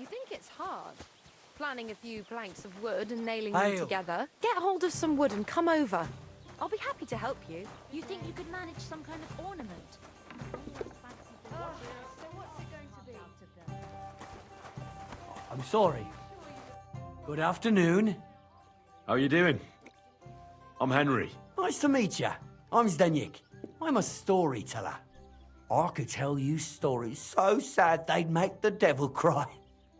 think it's hard? Planning a few planks of wood and nailing them Hail. together? Get hold of some wood and come over. I'll be happy to help you. You think you could manage some kind of ornament? So what's it going to be? I'm sorry. Good afternoon. How you doing? I'm Henry. Nice to meet you. I'm Zdeněk. I'm a storyteller. I could tell you stories so sad they'd make the devil cry.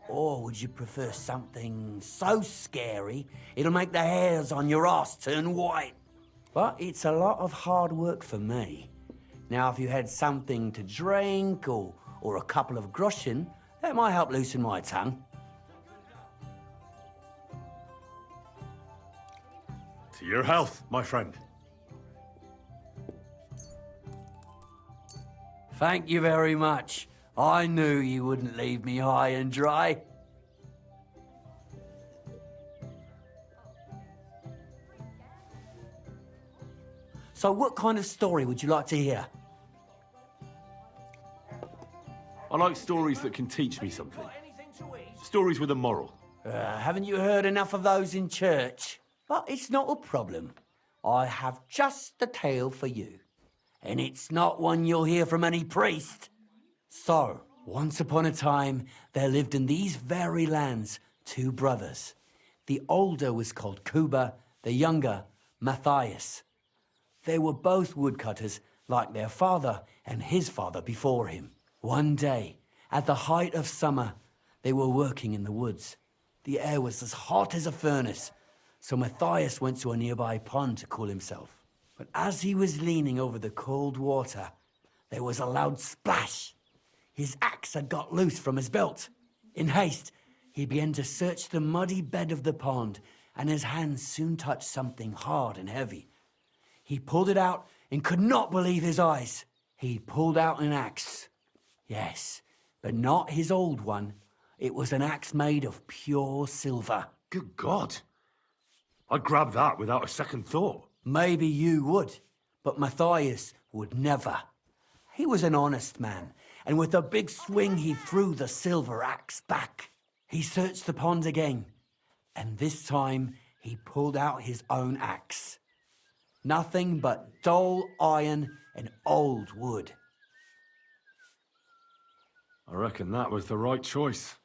Or would you prefer something so scary it'll make the hairs on your ass turn white? But it's a lot of hard work for me. Now, if you had something to drink or a couple of groschen, that might help loosen my tongue. To your health, my friend. Thank you very much. I knew you wouldn't leave me high and dry. So what kind of story would you like to hear? I like stories that can teach me something. Stories with a moral. Haven't you heard enough of those in church? But it's not a problem. I have just the tale for you. And it's not one you'll hear from any priest. So, once upon a time, there lived in these very lands 2 brothers. The older was called Kuba, the younger, Matthias. They were both woodcutters, like their father and his father before him. One day, at the height of summer, they were working in the woods. The air was as hot as a furnace, so Matthias went to a nearby pond to cool himself. But as he was leaning over the cold water, there was a loud splash. His axe had got loose from his belt. In haste, he began to search the muddy bed of the pond, and his hands soon touched something hard and heavy. He pulled it out and could not believe his eyes. He pulled out an axe. Yes, but not his old one. It was an axe made of pure silver. Good God. I'd grab that without a second thought. Maybe you would, but Matthias would never. He was an honest man, and with a big swing he threw the silver axe back. He searched the pond again, and this time he pulled out his own axe. Nothing but dull iron and old wood. I reckon that was the right choice.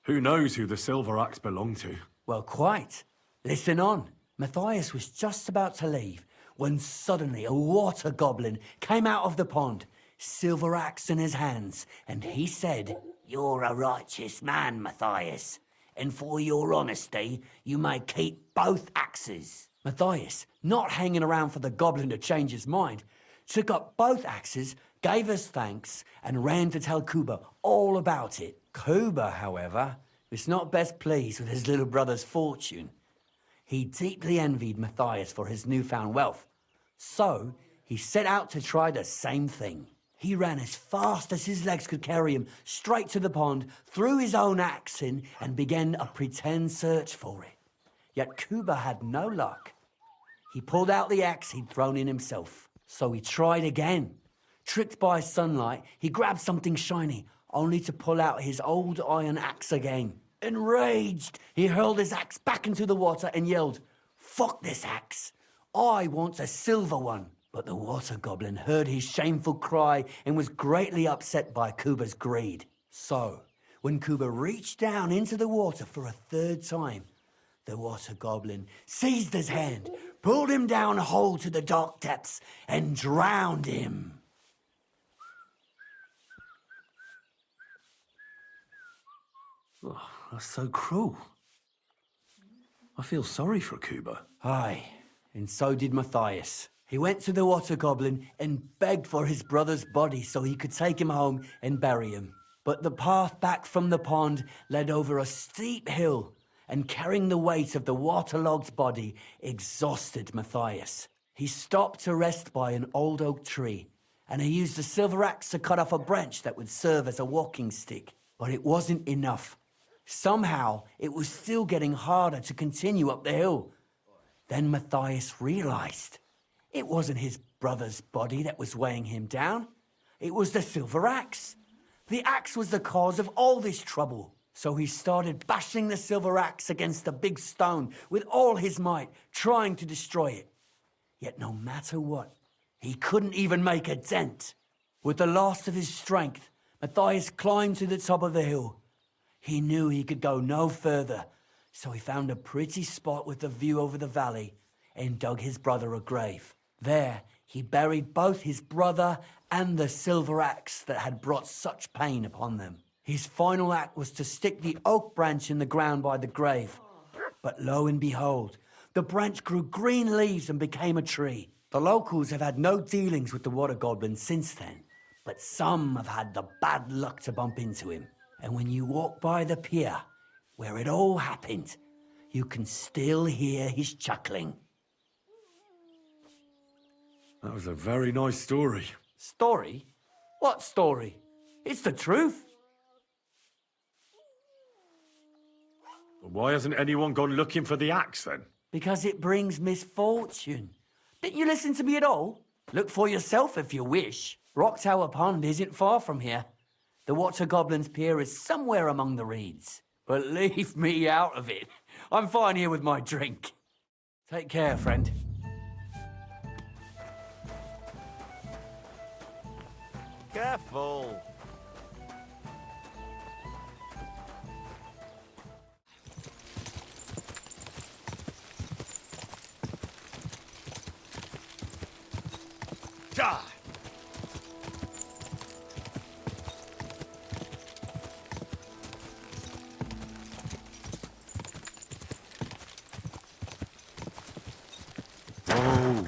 Who knows who the silver axe belonged to? Well, quite. Listen on. Matthias was just about to leave when suddenly a water goblin came out of the pond, silver axe in his hands, and he said, "You're a righteous man, Matthias, and for your honesty, you may keep both axes." Matthias, not hanging around for the goblin to change his mind, took up both axes, gave us thanks, and ran to tell Kuba all about it. Kuba, however, was not best pleased with his little brother's fortune. He deeply envied Matthias for his newfound wealth. So, he set out to try the same thing. He ran as fast as his legs could carry him straight to the pond, threw his own axe in, and began a pretend search for it. Yet Kuba had no luck. He pulled out the axe he'd thrown in himself. So he tried again. Tricked by sunlight, he grabbed something shiny, only to pull out his old iron axe again. Enraged, he hurled his axe back into the water and yelled, "Fuck this axe! I want a silver one!" But the water goblin heard his shameful cry and was greatly upset by Kuba's greed. So, when Kuba reached down into the water for a third time, the water goblin seized his hand, pulled him down whole to the dark depths, and drowned him. Oh, that's so cruel. I feel sorry for Kuba. Aye, and so did Matthias. He went to the water goblin and begged for his brother's body so he could take him home and bury him. But the path back from the pond led over a steep hill, and carrying the weight of the waterlogged body exhausted Matthias. He stopped to rest by an old oak tree, and he used a silver axe to cut off a branch that would serve as a walking stick. But it wasn't enough. Somehow, it was still getting harder to continue up the hill. Then Matthias realized it wasn't his brother's body that was weighing him down. It was the silver axe. The axe was the cause of all this trouble. So he started bashing the silver axe against the big stone with all his might, trying to destroy it. Yet no matter what, he couldn't even make a dent. With the last of his strength, Matthias climbed to the top of the hill. He knew he could go no further, so he found a pretty spot with a view over the valley and dug his brother a grave. There, he buried both his brother and the silver axe that had brought such pain upon them. His final act was to stick the oak branch in the ground by the grave. But lo and behold, the branch grew green leaves and became a tree. The locals have had no dealings with the water goblin since then, but some have had the bad luck to bump into him. And when you walk by the pier, where it all happened, you can still hear his chuckling. That was a very nice story. Story? What story? It's the truth. But why hasn't anyone gone looking for the axe then? Because it brings misfortune. Didn't you listen to me at all? Look for yourself if you wish. Rock Tower Pond isn't far from here. The Water Goblin's pier is somewhere among the reeds. But leave me out of it. I'm fine here with my drink. Take care, friend. Careful! Die!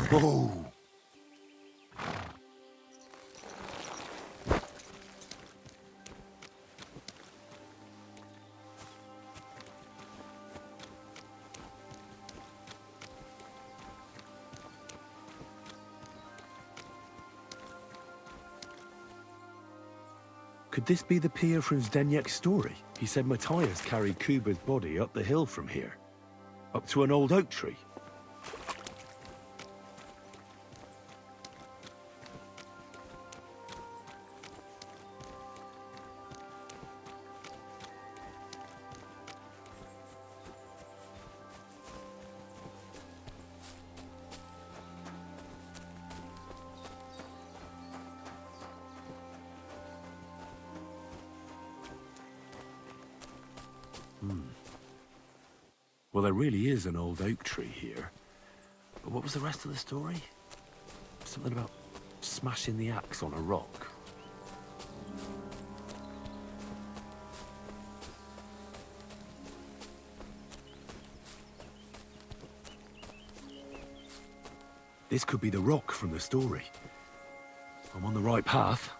Whoa! Could this be the pier from Zdeněk's story? He said Matthias carried Kuba's body up the hill from here, up to an old oak tree. Well, there really is an old oak tree here. But what was the rest of the story? Something about smashing the axe on a rock. This could be the rock from the story. I'm on the right path.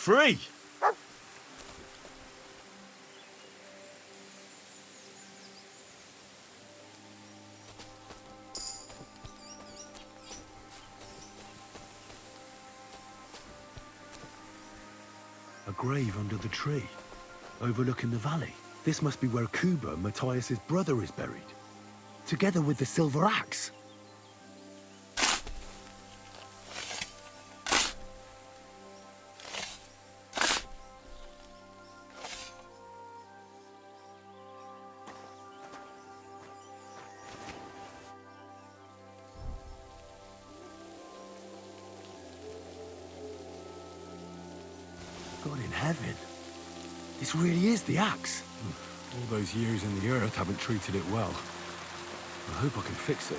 Free! A grave under the tree, overlooking the valley. This must be where Kuba, Matthias's brother, is buried, together with the silver axe. God in heaven. This really is the axe. All those years in the earth haven't treated it well. I hope I can fix it.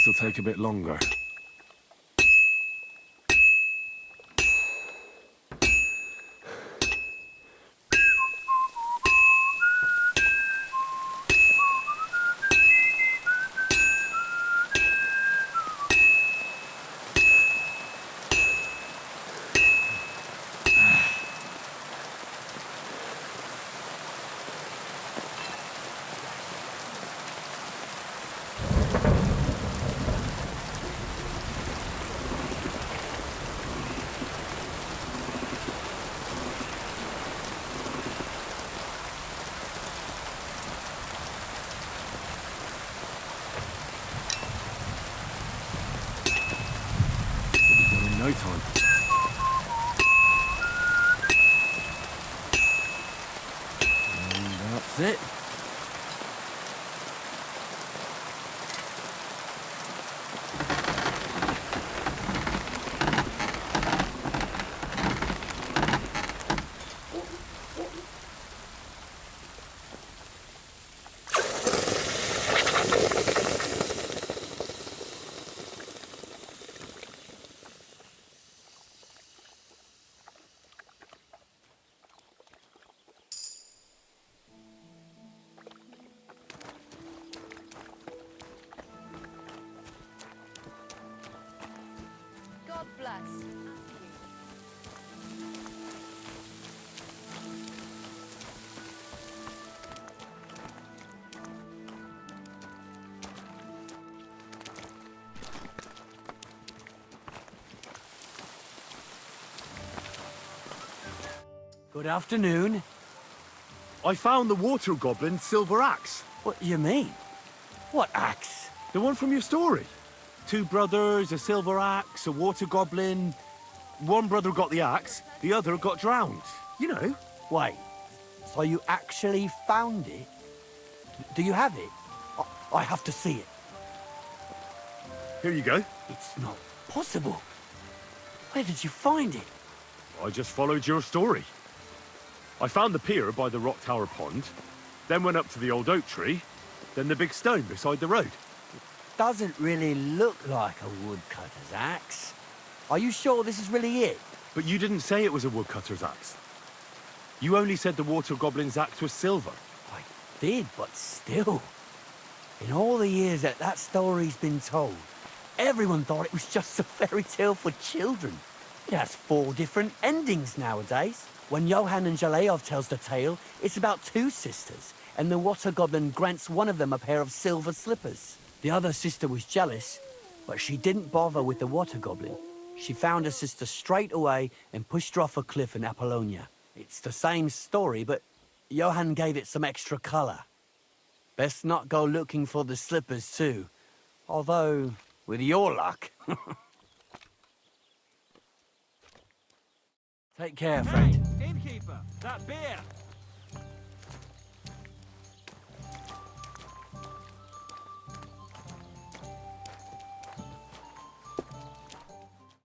this'll take a bit longer. No time. And that's it. God bless. Good afternoon. I found the water goblin's silver axe. What do you mean? What axe? The one from your story. 2 brothers, a silver axe, a water goblin. One brother got the axe, the other got drowned. You know. Wait, so you actually found it? Do you have it? I have to see it. Here you go. It's not possible. Where did you find it? I just followed your story. I found the pier by the rock tower pond, then went up to the old oak tree, then the big stone beside the road. Doesn't really look like a woodcutter's axe. Are you sure this is really it? But you didn't say it was a woodcutter's axe. You only said the water goblin's axe was silver. I did, but still. In all the years that that story's been told, everyone thought it was just a fairy tale for children. It has 4 different endings nowadays. When Johann and Jaleov tells the tale, it's about 2 sisters, and the water goblin grants one of them a pair of silver slippers. The other sister was jealous, but she didn't bother with the water goblin. She found her sister straight away and pushed her off a cliff in Apollonia. It's the same story, but Johann gave it some extra colour. Best not go looking for the slippers too. Although, with your luck... Take care, friend. Innkeeper, that beer!